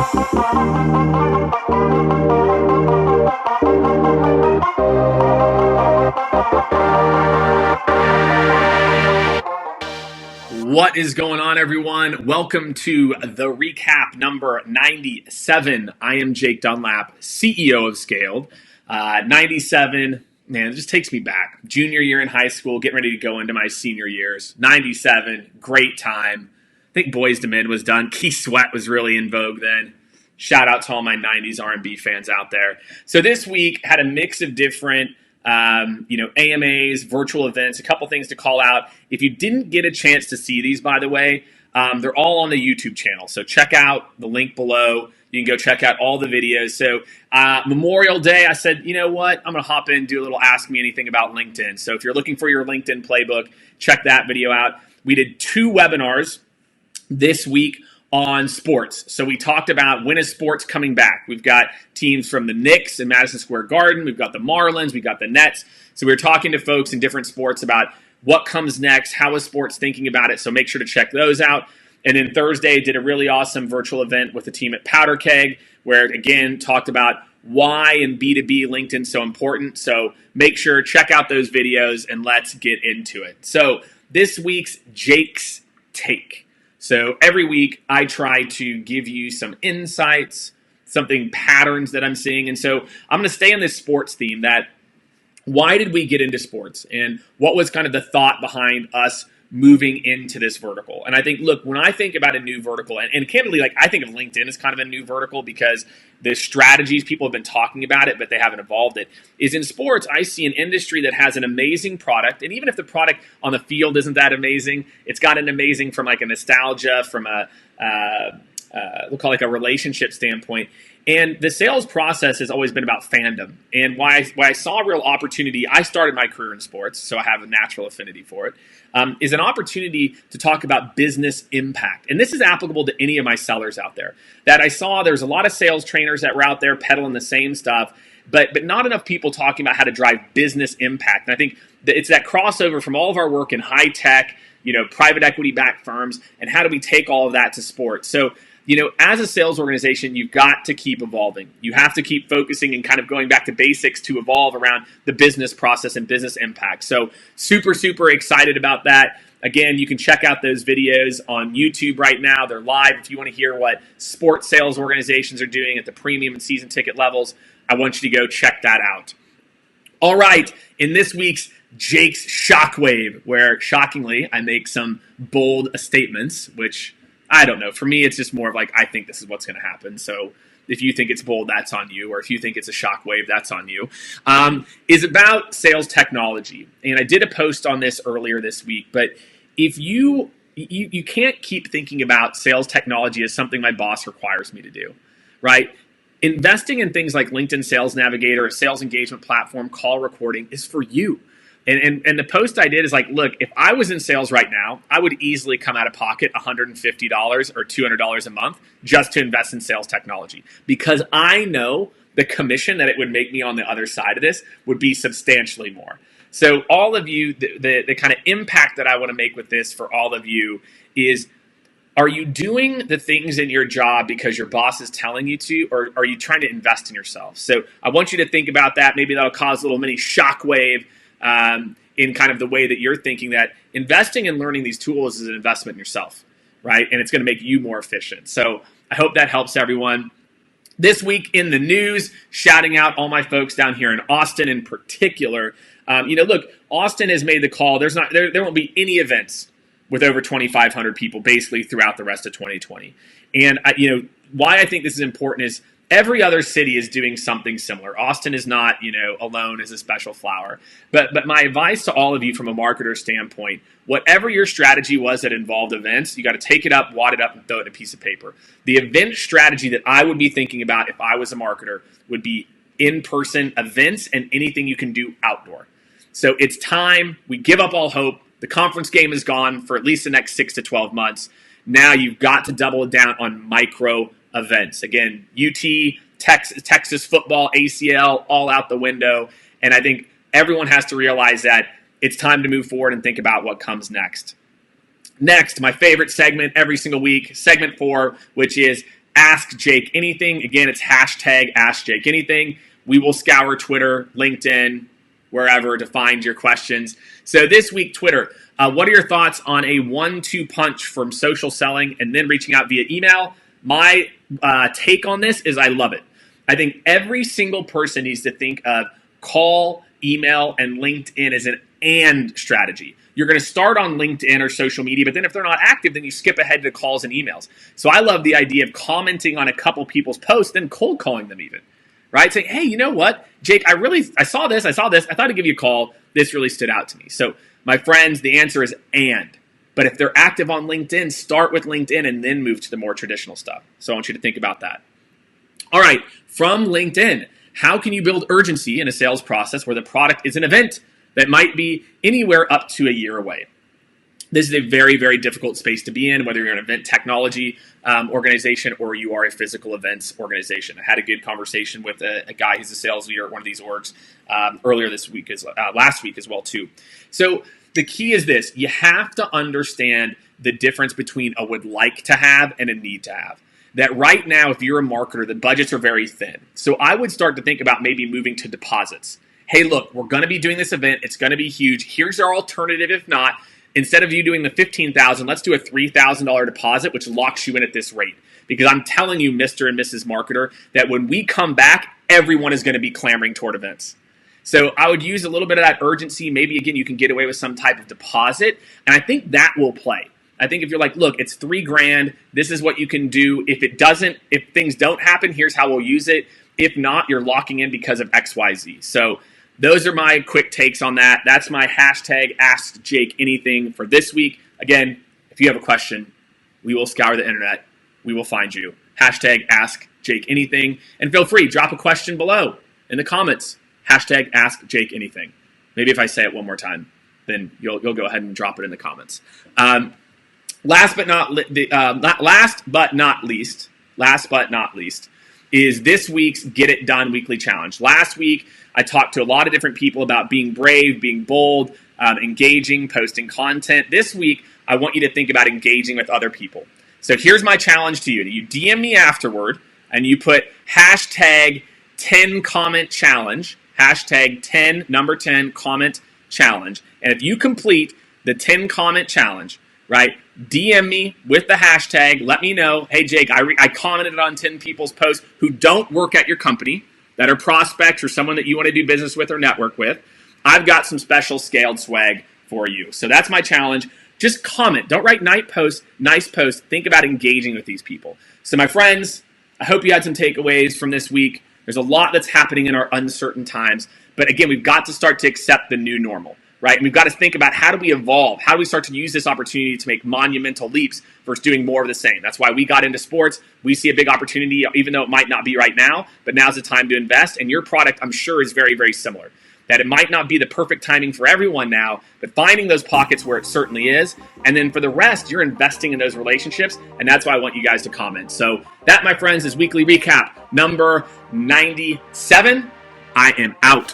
What is going on, everyone? Welcome to the recap number 97. I am Jake Dunlap, CEO of Skaled. 97, man, it just takes me back. Junior year in high school, getting ready to go into my senior years. 97, great time. I think Boyz II Men was done. Keith Sweat was really in vogue then. Shout out to all my 90s R&B fans out there. So this week had a mix of different AMAs, virtual events, a couple things to call out. If you didn't get a chance to see these, by the way, they're all on the YouTube channel. So check out the link below. You can go check out all the videos. So Memorial Day, I said, you know what? I'm going to hop in, do a little Ask Me Anything about LinkedIn. So if you're looking for your LinkedIn playbook, check that video out. We did 2 webinars this week on sports. So we talked about when is sports coming back. We've got teams from the Knicks in Madison Square Garden. We've got the Marlins. We've got the Nets. So we were talking to folks in different sports about what comes next, how is sports thinking about it. So make sure to check those out. And then Thursday, did a really awesome virtual event with the team at Powder Keg, where, again, talked about why in B2B LinkedIn so important. So make sure, check out those videos, and let's get into it. So this week's Jake's Take. So every week I try to give you some insights, patterns that I'm seeing. And so I'm going to stay on this sports theme, that why did we get into sports and what was kind of the thought behind us moving into this vertical. And I think, look, when I think about a new vertical, and candidly, like, I think of LinkedIn as kind of a new vertical because the strategies, people have been talking about it, but they haven't evolved it, is in sports, I see an industry that has an amazing product. And even if the product on the field isn't that amazing, it's got an amazing from like a nostalgia, from a, we'll call it like a relationship standpoint. And the sales process has always been about fandom. And why I saw a real opportunity, I started my career in sports, so I have a natural affinity for it, is an opportunity to talk about business impact. And this is applicable to any of my sellers out there. That I saw there's a lot of sales trainers that were out there peddling the same stuff, but not enough people talking about how to drive business impact. And I think that it's that crossover from all of our work in high tech, private equity backed firms, and how do we take all of that to sports. So, as a sales organization, you've got to keep evolving. You have to keep focusing and kind of going back to basics to evolve around the business process and business impact. So super, super excited about that. Again, you can check out those videos on YouTube right now. They're live. If you want to hear what sports sales organizations are doing at the premium and season ticket levels, I want you to go check that out. All right, in this week's Jake's Shockwave, where shockingly I make some bold statements, which I don't know. For me, it's just more of like, I think this is what's going to happen. So if you think it's bold, that's on you. Or if you think it's a shockwave, that's on you. Is about sales technology. And I did a post on this earlier this week. But if you can't keep thinking about sales technology as something my boss requires me to do, right? Investing in things like LinkedIn Sales Navigator, a sales engagement platform, call recording is for you. And the post I did is like, look, if I was in sales right now, I would easily come out of pocket $150 or $200 a month just to invest in sales technology, because I know the commission that it would make me on the other side of this would be substantially more. So all of you, the kind of impact that I want to make with this for all of you is, are you doing the things in your job because your boss is telling you to, or are you trying to invest in yourself? So I want you to think about that. Maybe that'll cause a little mini shockwave in kind of the way that you're thinking, that investing and learning these tools is an investment in yourself, right? And it's going to make you more efficient. So I hope that helps everyone. This week in the news, shouting out all my folks down here in Austin in particular. Look, Austin has made the call. There won't be any events with over 2,500 people basically throughout the rest of 2020. And why I think this is important is every other city is doing something similar. Austin is not, alone as a special flower. But my advice to all of you from a marketer standpoint, whatever your strategy was that involved events, you got to take it up, wad it up, and throw it in a piece of paper. The event strategy that I would be thinking about if I was a marketer would be in-person events and anything you can do outdoor. So it's time. We give up all hope. The conference game is gone for at least the next 6 to 12 months. Now you've got to double down on micro events. Again, UT, Texas football, ACL, all out the window. And I think everyone has to realize that it's time to move forward and think about what comes next. Next, my favorite segment every single week, segment 4, which is Ask Jake Anything. Again, it's hashtag Ask Jake Anything. We will scour Twitter, LinkedIn, wherever to find your questions. So this week, Twitter, what are your thoughts on a 1-2 punch from social selling and then reaching out via email? My take on this is I love it. I think every single person needs to think of call, email, and LinkedIn as an and strategy. You're going to start on LinkedIn or social media, but then if they're not active, then you skip ahead to calls and emails. So I love the idea of commenting on a couple people's posts, then cold calling them even, right? Saying, hey, you know what, Jake, I saw this. I thought I'd give you a call. This really stood out to me. So my friends, the answer is and. But if they're active on LinkedIn, start with LinkedIn and then move to the more traditional stuff. So I want you to think about that. All right, from LinkedIn, how can you build urgency in a sales process where the product is an event that might be anywhere up to a year away? This is a very, very difficult space to be in, whether you're an event technology organization or you are a physical events organization. I had a good conversation with a guy who's a sales leader at one of these orgs earlier this week, last week as well too. So the key is this: you have to understand the difference between a would like to have and a need to have. That right now, if you're a marketer, the budgets are very thin. So I would start to think about maybe moving to deposits. Hey, look, we're going to be doing this event. It's going to be huge. Here's our alternative. If not, instead of you doing the $15,000, let's do a $3,000 deposit, which locks you in at this rate. Because I'm telling you, Mr. and Mrs. Marketer, that when we come back, everyone is going to be clamoring toward events. So I would use a little bit of that urgency. Maybe, again, you can get away with some type of deposit. And I think that will play. I think if you're like, look, it's $3,000. This is what you can do. If things don't happen, here's how we'll use it. If not, you're locking in because of XYZ. So those are my quick takes on that. That's my hashtag Ask Jake Anything for this week. Again, if you have a question, we will scour the internet. We will find you. Hashtag Ask Jake Anything. And feel free, drop a question below in the comments. Hashtag Ask Jake Anything. Maybe if I say it one more time, then you'll go ahead and drop it in the comments. Last but not least, is this week's Get It Done Weekly Challenge. Last week, I talked to a lot of different people about being brave, being bold, engaging, posting content. This week, I want you to think about engaging with other people. So here's my challenge to you. You DM me afterward, and you put hashtag 10 comment challenge, hashtag 10 comment challenge. And if you complete the 10 comment challenge, right, DM me with the hashtag. Let me know, hey, Jake, I commented on 10 people's posts who don't work at your company, that are prospects or someone that you want to do business with or network with. I've got some special Skaled swag for you. So that's my challenge. Just comment. Don't write nice posts. Think about engaging with these people. So my friends, I hope you had some takeaways from this week. There's a lot that's happening in our uncertain times. But again, we've got to start to accept the new normal. Right? And we've got to think about how do we evolve? How do we start to use this opportunity to make monumental leaps versus doing more of the same? That's why we got into sports. We see a big opportunity, even though it might not be right now, but now's the time to invest. And your product, I'm sure, is very, very similar. That it might not be the perfect timing for everyone now, but finding those pockets where it certainly is. And then for the rest, you're investing in those relationships. And that's why I want you guys to comment. So that, my friends, is Weekly Recap number 97. I am out.